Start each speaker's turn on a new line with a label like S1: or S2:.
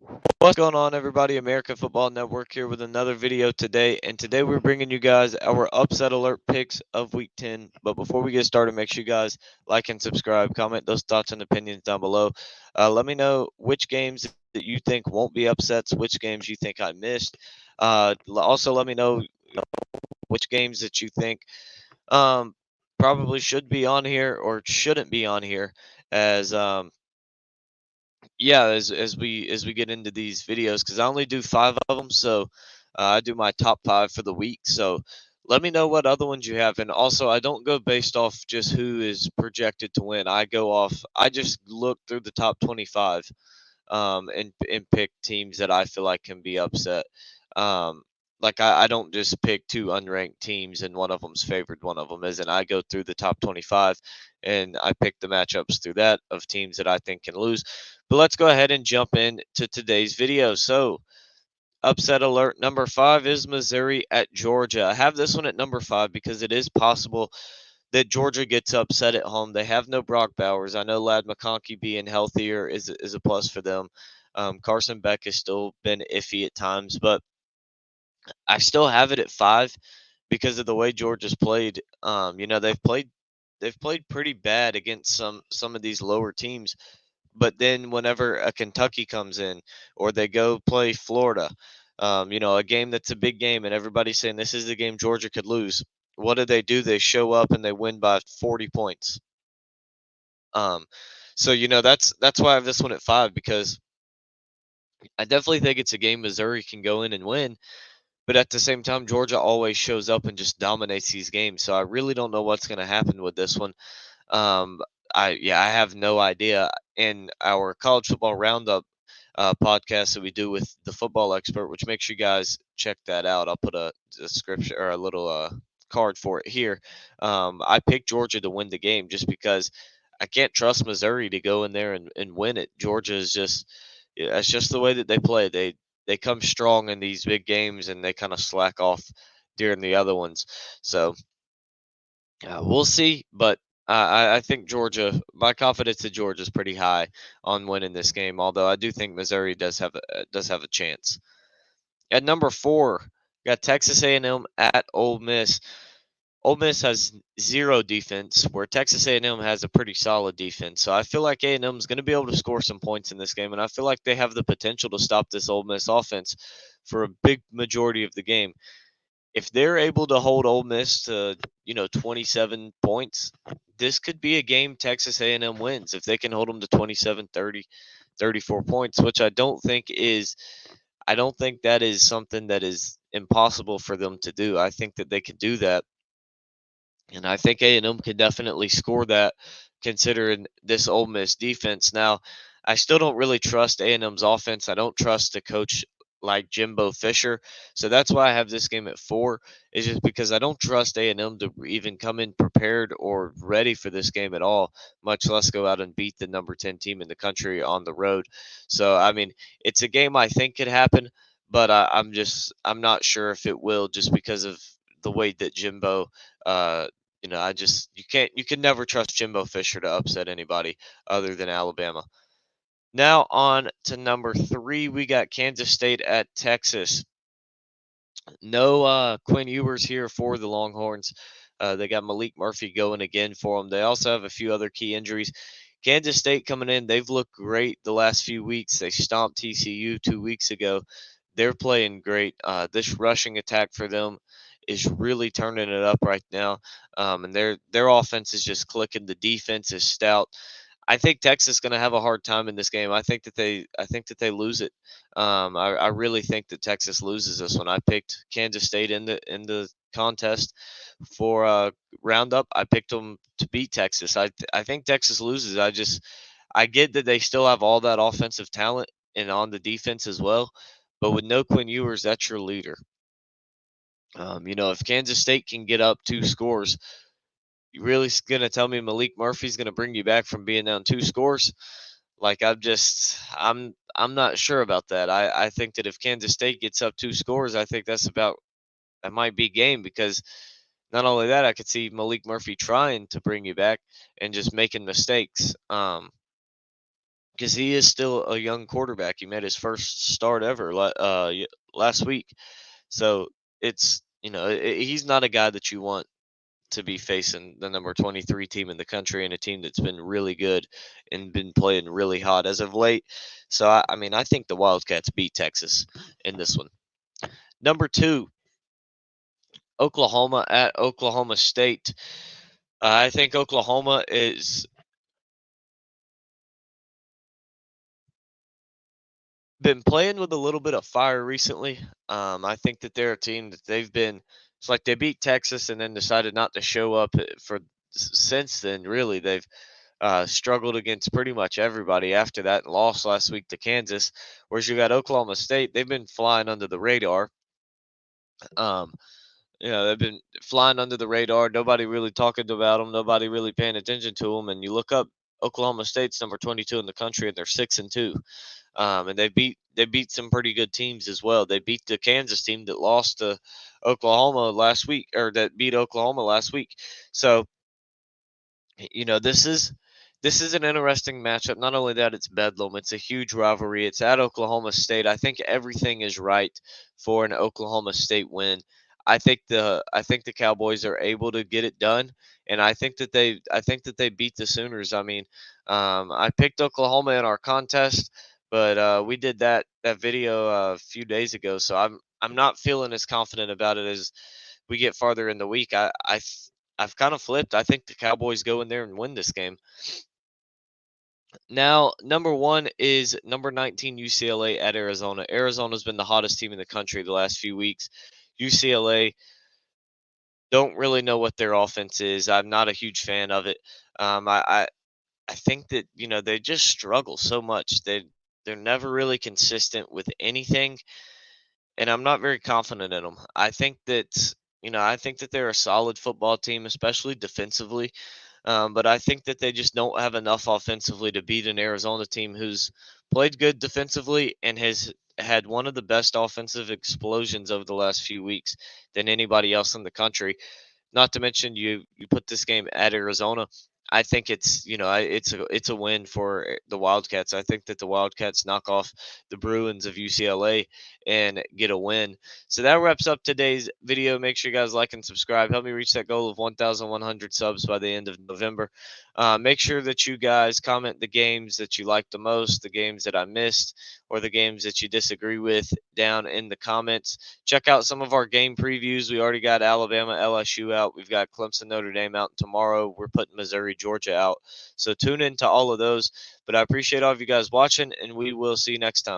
S1: What's going on, everybody? American Football Network here with another video today. And today we're bringing you guys our upset alert picks of week 10. But before we get started, make sure you guys like and subscribe, comment those thoughts and opinions down below. Let me know which games that you think won't be upsets, which games you think I missed. Also, let me know which games that you think um, probably should be on here or shouldn't be on here as yeah, as we get into these videos, because I only do 5 of them, so I do my top 5 for the week. So let me know what other ones you have, and also I don't go based off just who is projected to win. I just look through the top 25, and pick teams that I feel like can be upset. Um, like I don't just pick two unranked teams and one of them's favored, one of them isn't. I go through the top 25 and I pick the matchups through that of teams that I think can lose. But let's go ahead and jump into today's video. So, upset alert number 5 is Missouri at Georgia. I have this one at number 5 because it is possible that Georgia gets upset at home. They have no Brock Bowers. I know Lad McConkey being healthier is a plus for them. Carson Beck has still been iffy at times, but I still have it at 5 because of the way Georgia's played. They've played pretty bad against some of these lower teams, but then whenever a Kentucky comes in or they go play Florida, a game that's a big game and everybody's saying this is the game Georgia could lose. What do? They show up and they win by 40 points. Um, so that's why I have this one at 5 because I definitely think it's a game Missouri can go in and win. But at the same time, Georgia always shows up and just dominates these games. So I really don't know what's going to happen with this one. Um, I have no idea. In our college football roundup podcast that we do with the football expert, which make sure you guys check that out. I'll put a description or a little card for it here. I picked Georgia to win the game just because I can't trust Missouri to go in there and win it. Georgia is just yeah, it's just the way that they play. They come strong in these big games and they kind of slack off during the other ones. So we'll see, but I think Georgia. My confidence in Georgia is pretty high on winning this game. Although I do think Missouri does have a chance. At number 4, got Texas A&M at Ole Miss. Ole Miss has zero defense, where Texas A&M has a pretty solid defense. So I feel like A&M is going to be able to score some points in this game, and I feel like they have the potential to stop this Ole Miss offense for a big majority of the game. If they're able to hold Ole Miss to 27 points, this could be a game Texas A&M wins if they can hold them to 27, 30, 34 points, which I don't think that is something that is impossible for them to do. I think that they can do that, and I think A&M can definitely score that considering this Ole Miss defense. Now, I still don't really trust A&M's offense. I don't trust the coach like Jimbo Fisher. So that's why I have this game at 4 is just because I don't trust A&M to even come in prepared or ready for this game at all, much less go out and beat the number 10 team in the country on the road. So I mean, it's a game I think could happen, but I'm not sure if it will just because of the way that Jimbo you can never trust Jimbo Fisher to upset anybody other than Alabama. Now on to number 3, we got Kansas State at Texas. No Quinn Ewers here for the Longhorns. They got Malik Murphy going again for them. They also have a few other key injuries. Kansas State coming in, they've looked great the last few weeks. They stomped TCU 2 weeks ago. They're playing great. This rushing attack for them is really turning it up right now, and their offense is just clicking. The defense is stout. I think Texas is going to have a hard time in this game. I think that they lose it. I really think that Texas loses this one. I picked Kansas State in the contest for roundup. I picked them to beat Texas. I think Texas loses. I get that they still have all that offensive talent and on the defense as well, but with no Quinn Ewers, that's your leader. If Kansas State can get up 2 scores, you really gonna tell me Malik Murphy's gonna bring you back from being down 2 scores? Like I'm not sure about that. I think that if Kansas State gets up 2 scores, I think that might be game because not only that, I could see Malik Murphy trying to bring you back and just making mistakes. because he is still a young quarterback. He made his first start ever last week. So it's, he's not a guy that you want to be facing the number 23 team in the country and a team that's been really good and been playing really hot as of late. So I mean, I think the Wildcats beat Texas in this one. Number two, Oklahoma at Oklahoma State. I think Oklahoma is been playing with a little bit of fire recently. I think that they're a team that they've been. It's like they beat Texas and then decided not to show up for since then. Really, they've struggled against pretty much everybody after that and lost last week to Kansas. Whereas you got Oklahoma State, they've been flying under the radar. Um, they've been flying under the radar. Nobody really talking about them. Nobody really paying attention to them. And you look up Oklahoma State's number 22 in the country, and they're 6-2. And they beat some pretty good teams as well. They beat the Kansas team that lost to Oklahoma last week, or that beat Oklahoma last week. So this is an interesting matchup. Not only that, it's Bedlam. It's a huge rivalry. It's at Oklahoma State. I think everything is right for an Oklahoma State win. I think the Cowboys are able to get it done, and I think that they beat the Sooners. I mean, I picked Oklahoma in our contest, but we did that video a few days ago, so I'm not feeling as confident about it as we get farther in the week. I've kind of flipped. I think the Cowboys go in there and win this game. Now, number one is number 19 UCLA at Arizona. Arizona's been the hottest team in the country the last few weeks. UCLA don't really know what their offense is. I'm not a huge fan of it. I think that they just struggle so much. They're never really consistent with anything, and I'm not very confident in them. I think that they're a solid football team, especially defensively. But I think that they just don't have enough offensively to beat an Arizona team who's played good defensively and has had one of the best offensive explosions over the last few weeks than anybody else in the country. Not to mention you put this game at Arizona. I think it's a win for the Wildcats. I think that the Wildcats knock off the Bruins of UCLA and get a win. So that wraps up today's video. Make sure you guys like and subscribe. Help me reach that goal of 1,100 subs by the end of November. Make sure that you guys comment the games that you like the most, the games that I missed, or the games that you disagree with down in the comments. Check out some of our game previews. We already got Alabama, LSU out. We've got Clemson, Notre Dame out. Tomorrow, we're putting Missouri, Georgia out. So tune in to all of those. But I appreciate all of you guys watching, and we will see you next time.